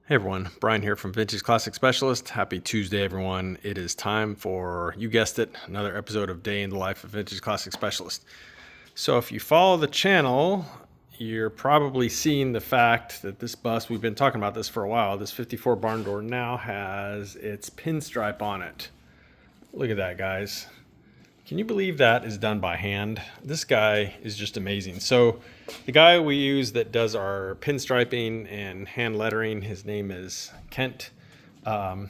Hey everyone, Brian here from Vintage Classic Specialist. Happy Tuesday everyone. It is time for, you guessed it, another episode of Day in the Life of Vintage Classic Specialist. So if you follow the channel, you're probably seeing the fact that this bus, we've been talking about this for a while, this 54 Barndoor now has its pinstripe on it. Look at that, guys. Can you believe that is done by hand? This guy is just amazing. So the guy we use that does our pinstriping and hand lettering, his name is Kent. I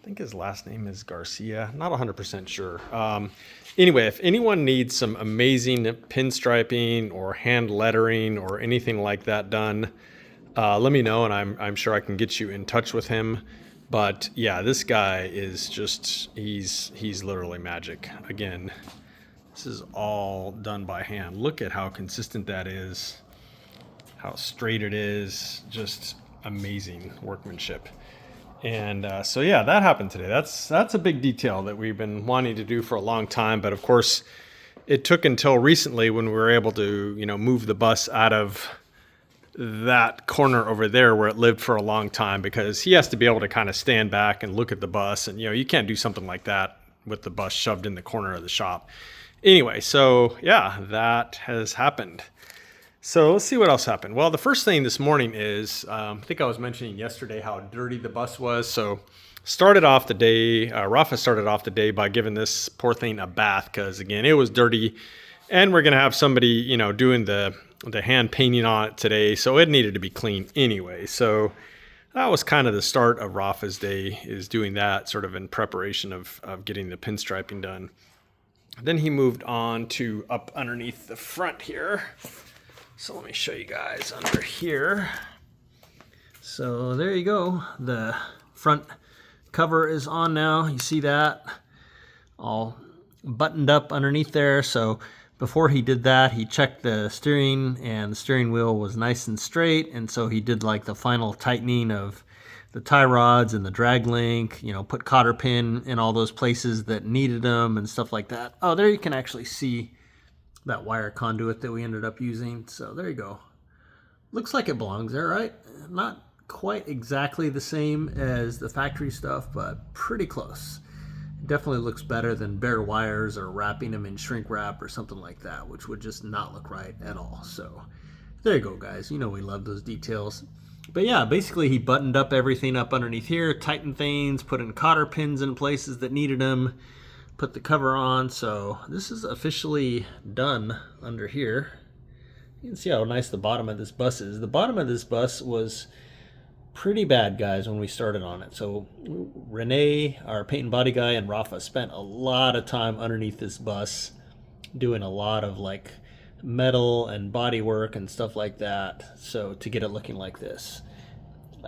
think his last name is Garcia. Not 100% sure. Anyway, if anyone needs some amazing pinstriping or hand lettering or anything like that done, let me know and I'm sure I can get you in touch with him. But yeah, this guy is just, he's literally magic. Again, this is all done by hand. Look at how consistent that is, how straight it is, just amazing workmanship. And so yeah, that happened today. That's a big detail that we've been wanting to do for a long time. But of course, it took until recently when we were able to, move the bus out of that corner over there where it lived for a long time, because he has to be able to kind of stand back and look at the bus, and you can't do something like that with the bus shoved in the corner of the shop. Anyway, so yeah, that has happened. So let's see what else happened. Well, the first thing this morning is, I think I was mentioning yesterday how dirty the bus was. So started off the day, Rafa started off the day by giving this poor thing a bath, because again, it was dirty, and we're going to have somebody, doing the hand painting on it today, so it needed to be clean anyway. So that was kind of the start of Rafa's day, is doing that sort of in preparation of getting the pinstriping done. Then he moved on to up underneath the front here. So let me show you guys under here. So there you go. The front cover is on now. You see that all buttoned up underneath there. So before he did that, he checked the steering, and the steering wheel was nice and straight, and so he did like the final tightening of the tie rods and the drag link, put cotter pin in all those places that needed them and stuff like that. Oh, there you can actually see that wire conduit that we ended up using. So there you go. Looks like it belongs there, right? Not quite exactly the same as the factory stuff, but pretty close. Definitely looks better than bare wires or wrapping them in shrink wrap or something like that, which would just not look right at all. So there you go, guys. We love those details. But yeah, basically he buttoned up everything up underneath here, tightened things, put in cotter pins in places that needed them, put the cover on. So this is officially done under here. You can see how nice the bottom of this bus is. The bottom of this bus was pretty bad, guys, when we started on it. So Renee, our paint and body guy, and Rafa spent a lot of time underneath this bus doing a lot of like metal and body work and stuff like that, so to get it looking like this.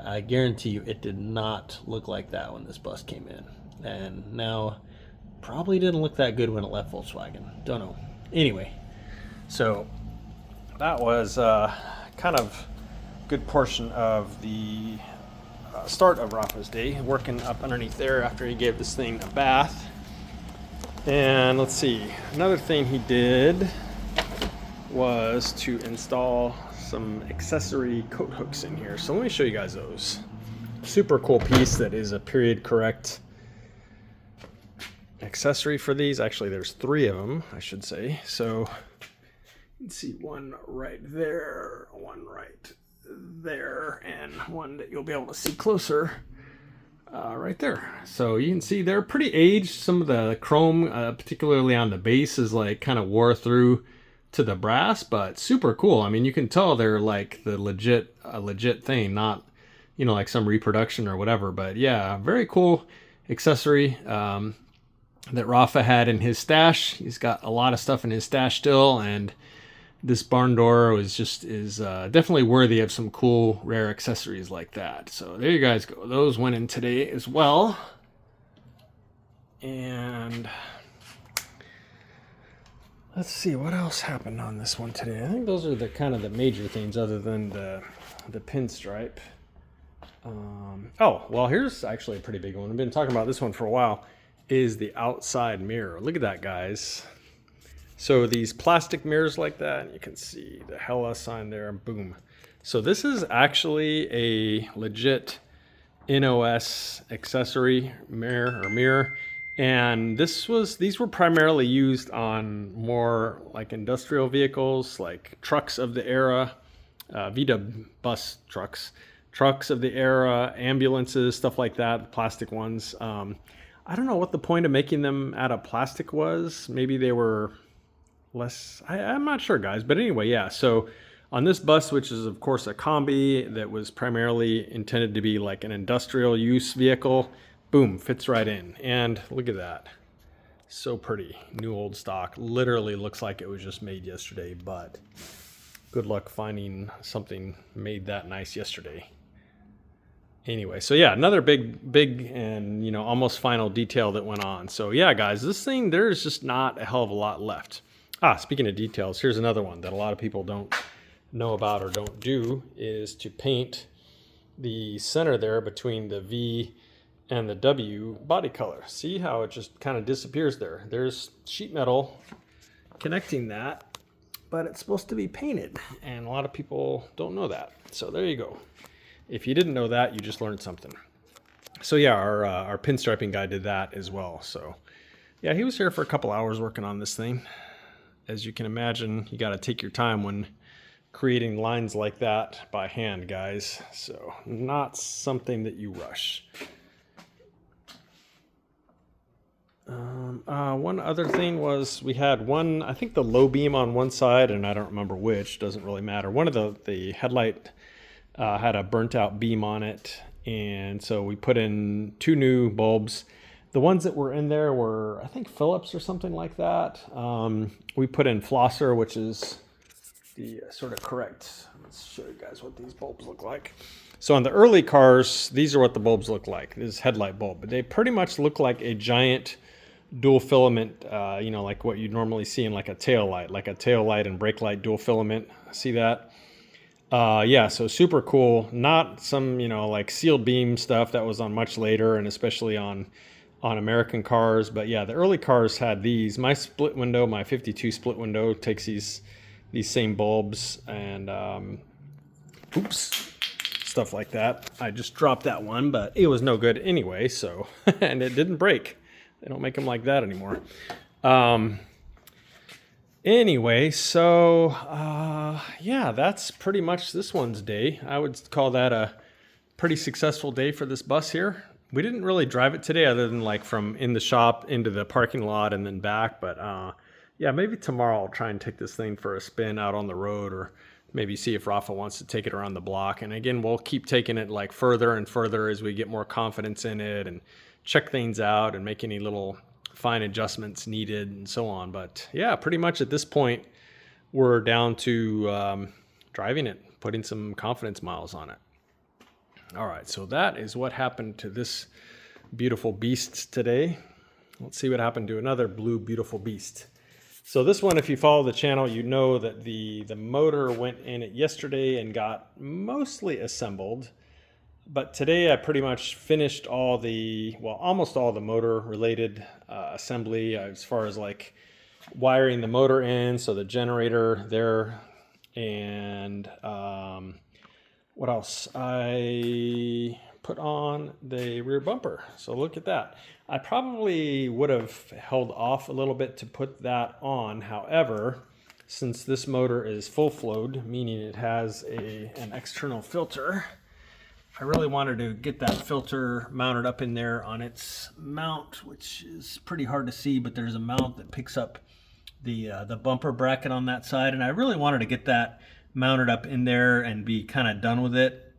I guarantee you it did not look like that when this bus came in, and now probably didn't look that good when it left Volkswagen. Don't know. Anyway, so that was kind of good portion of the start of Rafa's day, working up underneath there after he gave this thing a bath. And let's see, another thing he did was to install some accessory coat hooks in here. So let me show you guys those. Super cool piece that is a period correct accessory for these. Actually, there's 3 of them, I should say. So you can see one right there, one right there, and one that you'll be able to see closer right there. So you can see they're pretty aged. Some of the chrome, particularly on the base, is like kind of wore through to the brass, but super cool. I mean, you can tell they're like a legit thing, not like some reproduction or whatever. But yeah, very cool accessory that Rafa had in his stash. He's got a lot of stuff in his stash still, and this Barndoor is definitely worthy of some cool, rare accessories like that. So there you guys go. Those went in today as well. And let's see what else happened on this one today. I think those are the kind of the major things, other than the pinstripe. Oh, well, here's actually a pretty big one. I've been talking about this one for a while. Is the outside mirror. Look at that, guys. So these plastic mirrors like that, you can see the Hella sign there, boom. So this is actually a legit NOS accessory mirror. And these were primarily used on more like industrial vehicles, like trucks of the era, VW bus trucks of the era, ambulances, stuff like that, plastic ones. I don't know what the point of making them out of plastic was. Maybe they were less, I'm not sure, guys. But anyway, yeah. So on this bus, which is of course a combi that was primarily intended to be like an industrial use vehicle, boom, fits right in. And look at that. So pretty. New old stock. Literally looks like it was just made yesterday, but good luck finding something made that nice yesterday. Anyway, so yeah, another big and, you know, almost final detail that went on. So yeah, guys, this thing, there's just not a hell of a lot left. Speaking of details, here's another one that a lot of people don't know about or don't do, is to paint the center there between the V and the W body color. See how it just kind of disappears there? There's sheet metal connecting that, but it's supposed to be painted, and a lot of people don't know that. So there you go. If you didn't know that, you just learned something. So yeah, our pinstriping guy did that as well. So yeah, he was here for a couple hours working on this thing. As you can imagine, you got to take your time when creating lines like that by hand, guys. So not something that you rush. One other thing was we had one, I think the low beam on one side, and I don't remember which, doesn't really matter. One of the headlight had a burnt out beam on it, and so we put in 2 new bulbs. The ones that were in there were, I think, Phillips or something like that. We put in Flosser, which is the sort of correct. Let's show you guys what these bulbs look like. So on the early cars, these are what the bulbs look like. This is headlight bulb, but they pretty much look like a giant dual filament, you know, like what you normally see in like a tail light and brake light dual filament. See that? Yeah, so super cool. Not some, you know, like sealed beam stuff that was on much later, and especially on American cars. But yeah, the early cars had these. My split window, my 52 split window, takes these same bulbs, and stuff like that. I just dropped that one, but it was no good anyway. So and it didn't break. They don't make them like that anymore. Anyway, so yeah, that's pretty much this one's day. I would call that a pretty successful day for this bus here. We didn't really drive it today, other than like from in the shop into the parking lot and then back. But yeah, maybe tomorrow I'll try and take this thing for a spin out on the road, or maybe see if Rafa wants to take it around the block. And again, we'll keep taking it like further and further as we get more confidence in it and check things out and make any little fine adjustments needed and so on. But yeah, pretty much at this point, we're down to driving it, putting some confidence miles on it. All right, so that is what happened to this beautiful beast today. Let's see what happened to another blue beautiful beast. So this one, if you follow the channel, you know that the motor went in it yesterday and got mostly assembled. But today I pretty much finished almost all the motor related assembly, as far as like wiring the motor in, so the generator there, and what else? I put on the rear bumper. So look at that. I probably would have held off a little bit to put that on. However, since this motor is full flowed, meaning it has an external filter, I really wanted to get that filter mounted up in there on its mount, which is pretty hard to see, but there's a mount that picks up the bumper bracket on that side, and I really wanted to get that mounted up in there and be kind of done with it.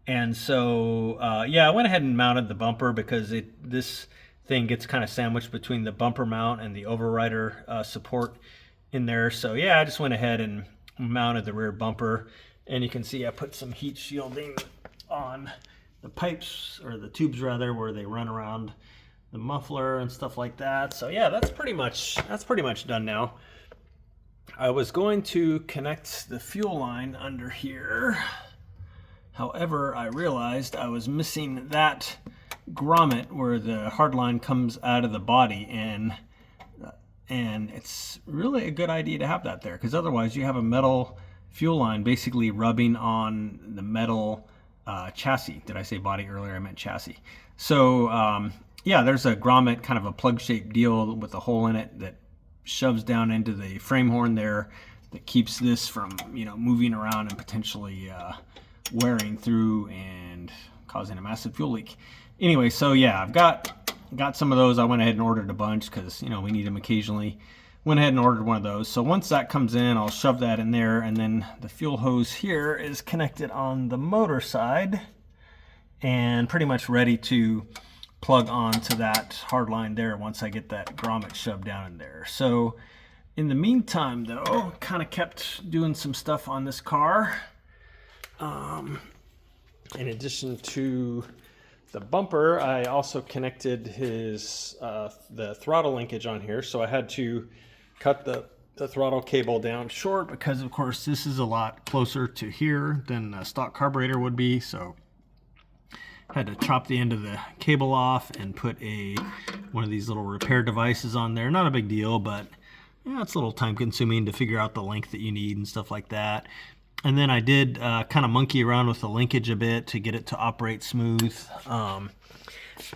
And so yeah, I went ahead and mounted the bumper because this thing gets kind of sandwiched between the bumper mount and the overrider support in there. So yeah, I just went ahead and mounted the rear bumper, and you can see I put some heat shielding on the pipes, or the tubes rather, where they run around the muffler and stuff like that. So yeah, that's pretty much done now. I was going to connect the fuel line under here. However, I realized I was missing that grommet where the hard line comes out of the body, and it's really a good idea to have that there, because otherwise you have a metal fuel line basically rubbing on the metal chassis. Did I say body earlier? I meant chassis. So yeah, there's a grommet, kind of a plug-shaped deal with a hole in it that shoves down into the frame horn there, that keeps this from, you know, moving around and potentially wearing through and causing a massive fuel leak. Anyway, so yeah, I've got some of those. I went ahead and ordered a bunch because, you know, we need them occasionally. Went ahead and ordered one of those. So once that comes in, I'll shove that in there, and then the fuel hose here is connected on the motor side and pretty much ready to plug onto that hard line there once I get that grommet shoved down in there. So in the meantime, though, kind of kept doing some stuff on this car. In addition to the bumper, I also connected his the throttle linkage on here. So I had to cut the throttle cable down short because, of course, this is a lot closer to here than a stock carburetor would be. So had to chop the end of the cable off and put one of these little repair devices on there. Not a big deal, but yeah, it's a little time consuming to figure out the length that you need and stuff like that. And then I did kind of monkey around with the linkage a bit to get it to operate smooth.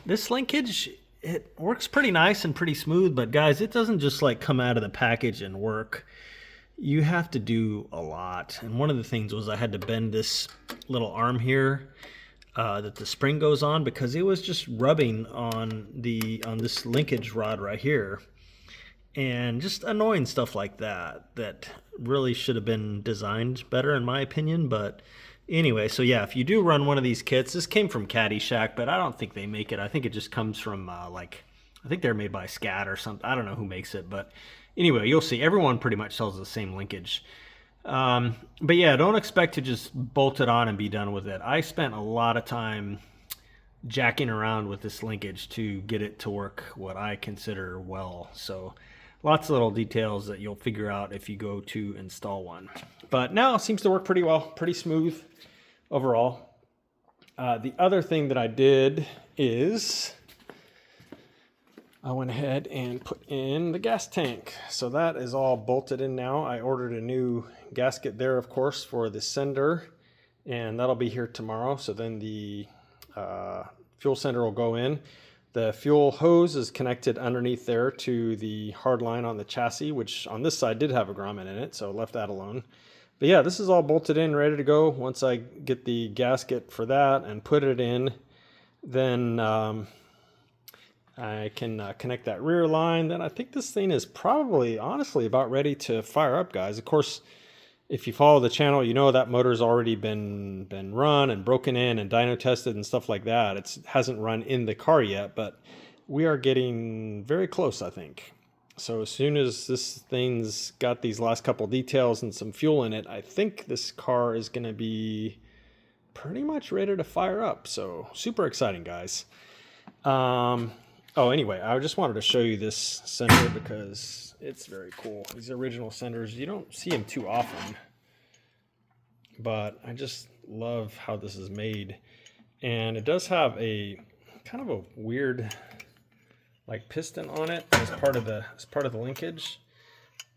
This linkage, it works pretty nice and pretty smooth, but guys, it doesn't just like come out of the package and work. You have to do a lot. And one of the things was I had to bend this little arm here that the spring goes on, because it was just rubbing on this linkage rod right here. And just annoying stuff like that really should have been designed better in my opinion. But anyway, so yeah, if you do run one of these kits, this came from Caddyshack, but I don't think they make it. I think it just comes from I think they're made by Scat or something. I don't know who makes it, but anyway, you'll see everyone pretty much sells the same linkage. But yeah, don't expect to just bolt it on and be done with it. I spent a lot of time jacking around with this linkage to get it to work what I consider well. So lots of little details that you'll figure out if you go to install one. But now it seems to work pretty well, pretty smooth overall. The other thing that I did is I went ahead and put in the gas tank. So that is all bolted in now. I ordered a new gasket there, of course, for the sender, and that'll be here tomorrow. So then the fuel sender will go in. The fuel hose is connected underneath there to the hard line on the chassis, which on this side did have a grommet in it, so left that alone. But yeah, this is all bolted in, ready to go. Once I get the gasket for that and put it in, then I can connect that rear line. Then I think this thing is probably, honestly, about ready to fire up, guys. Of course, if you follow the channel, you know that motor's already been run and broken in and dyno tested and stuff like that. It hasn't run in the car yet, but we are getting very close, I think. So as soon as this thing's got these last couple details and some fuel in it, I think this car is going to be pretty much ready to fire up. So super exciting, guys. Oh, anyway, I just wanted to show you this sender because it's very cool. These original senders, you don't see them too often, but I just love how this is made. And it does have a kind of a weird like piston on it as part of the linkage.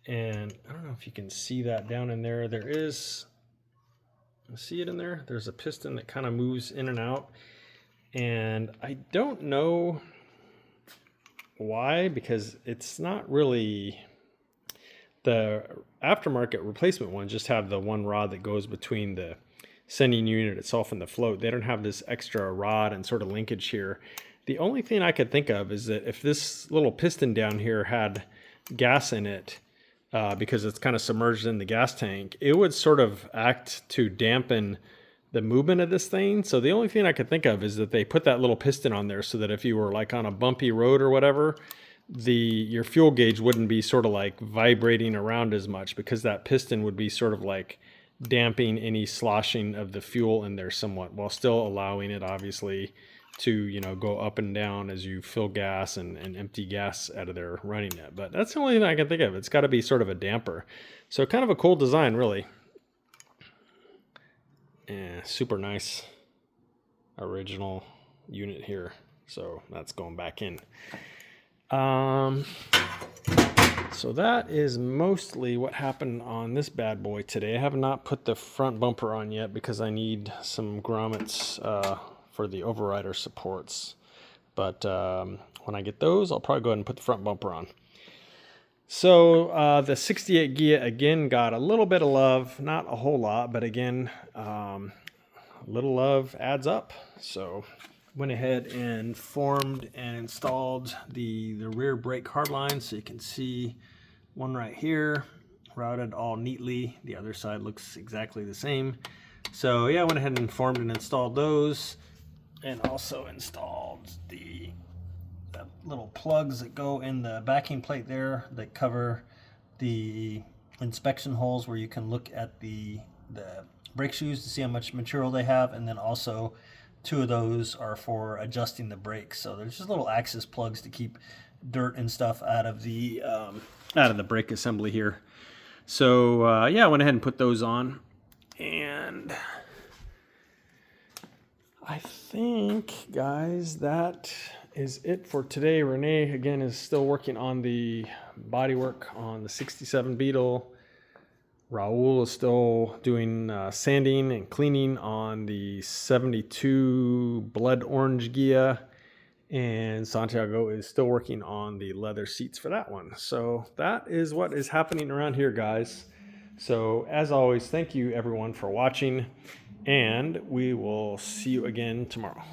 And I don't know if you can see that down in there. There is, see it in there? There's a piston that kind of moves in and out. And I don't know why, because it's not really, the aftermarket replacement ones just have the one rod that goes between the sending unit itself and the float. They don't have this extra rod and sort of linkage here. The only thing I could think of is that if this little piston down here had gas in it, because it's kind of submerged in the gas tank, it would sort of act to dampen the movement of this thing. So the only thing I could think of is that they put that little piston on there so that if you were like on a bumpy road or whatever, your fuel gauge wouldn't be sort of like vibrating around as much, because that piston would be sort of like damping any sloshing of the fuel in there somewhat, while still allowing it obviously to, you know, go up and down as you fill gas and empty gas out of there running it. But that's the only thing I can think of. It's got to be sort of a damper. So kind of a cool design, really. Yeah, super nice original unit here. So that's going back in. So that is mostly what happened on this bad boy today. I have not put the front bumper on yet because I need some grommets for the overrider supports. But when I get those, I'll probably go ahead and put the front bumper on. So the 68 Gia again got a little bit of love, not a whole lot, but again, a little love adds up. So went ahead and formed and installed the rear brake hardlines, so you can see one right here routed all neatly. The other side looks exactly the same. So yeah, I went ahead and formed and installed those, and also installed the little plugs that go in the backing plate there that cover the inspection holes where you can look at the brake shoes to see how much material they have, and then also 2 of those are for adjusting the brakes. So there's just little access plugs to keep dirt and stuff out of the brake assembly here. So yeah, I went ahead and put those on, and I think, guys, that is it for today. Renee again is still working on the bodywork on the 67 Beetle. Raul is still doing sanding and cleaning on the 72 blood orange Gia, and Santiago is still working on the leather seats for that one. So that is what is happening around here, guys. So as always, thank you everyone for watching, and we will see you again tomorrow.